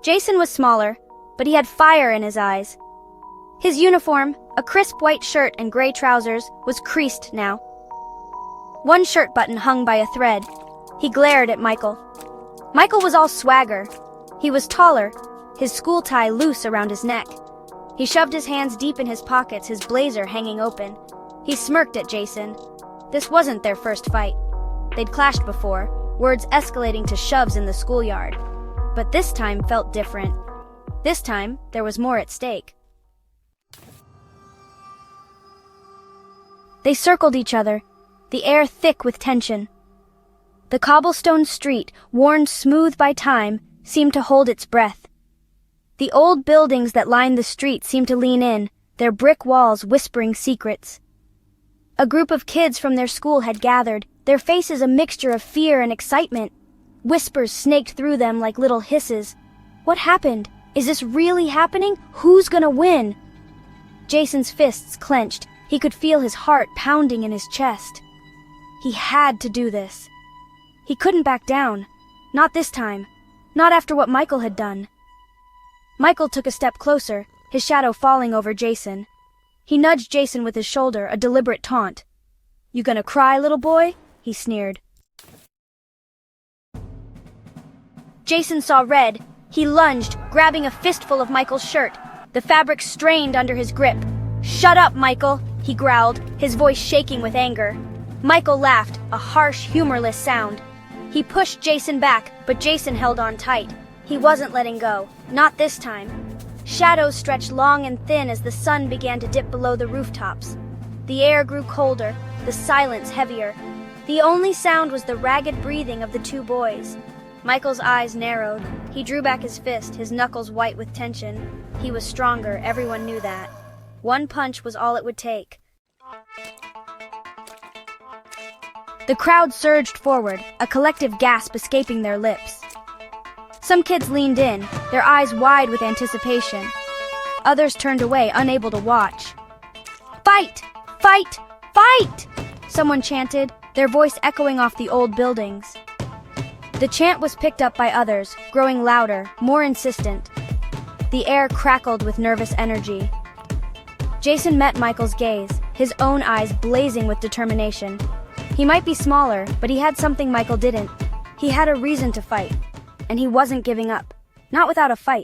Jason was smaller, but he had fire in his eyes. His uniform, a crisp white shirt and gray trousers, was creased now. One shirt button hung by a thread. He glared at Michael. Michael was all swagger. He was taller, his school tie loose around his neck. He shoved his hands deep in his pockets, his blazer hanging open. He smirked at Jason. This wasn't their first fight. They'd clashed before, words escalating to shoves in the schoolyard. But this time felt different. This time, there was more at stake. They circled each other, the air thick with tension. The cobblestone street, worn smooth by time, seemed to hold its breath. The old buildings that lined the street seemed to lean in, their brick walls whispering secrets. A group of kids from their school had gathered, their faces a mixture of fear and excitement. Whispers snaked through them like little hisses. What happened? Is this really happening? Who's gonna win? Jason's fists clenched. He could feel his heart pounding in his chest. He had to do this. He couldn't back down. Not this time. Not after what Michael had done. Michael took a step closer, his shadow falling over Jason. He nudged Jason with his shoulder, a deliberate taunt. "You gonna cry, little boy?" he sneered. Jason saw red. He lunged, grabbing a fistful of Michael's shirt. The fabric strained under his grip. "Shut up, Michael," he growled, his voice shaking with anger. Michael laughed, a harsh, humorless sound. He pushed Jason back, but Jason held on tight. He wasn't letting go, not this time. Shadows stretched long and thin as the sun began to dip below the rooftops. The air grew colder, the silence heavier. The only sound was the ragged breathing of the two boys. Michael's eyes narrowed. He drew back his fist, his knuckles white with tension. He was stronger, everyone knew that. One punch was all it would take. The crowd surged forward, a collective gasp escaping their lips. Some kids leaned in, their eyes wide with anticipation. Others turned away, unable to watch. "Fight! Fight! Fight!" someone chanted, their voice echoing off the old buildings. The chant was picked up by others, growing louder, more insistent. The air crackled with nervous energy. Jason met Michael's gaze, his own eyes blazing with determination. He might be smaller, but he had something Michael didn't. He had a reason to fight, and he wasn't giving up. Not without a fight.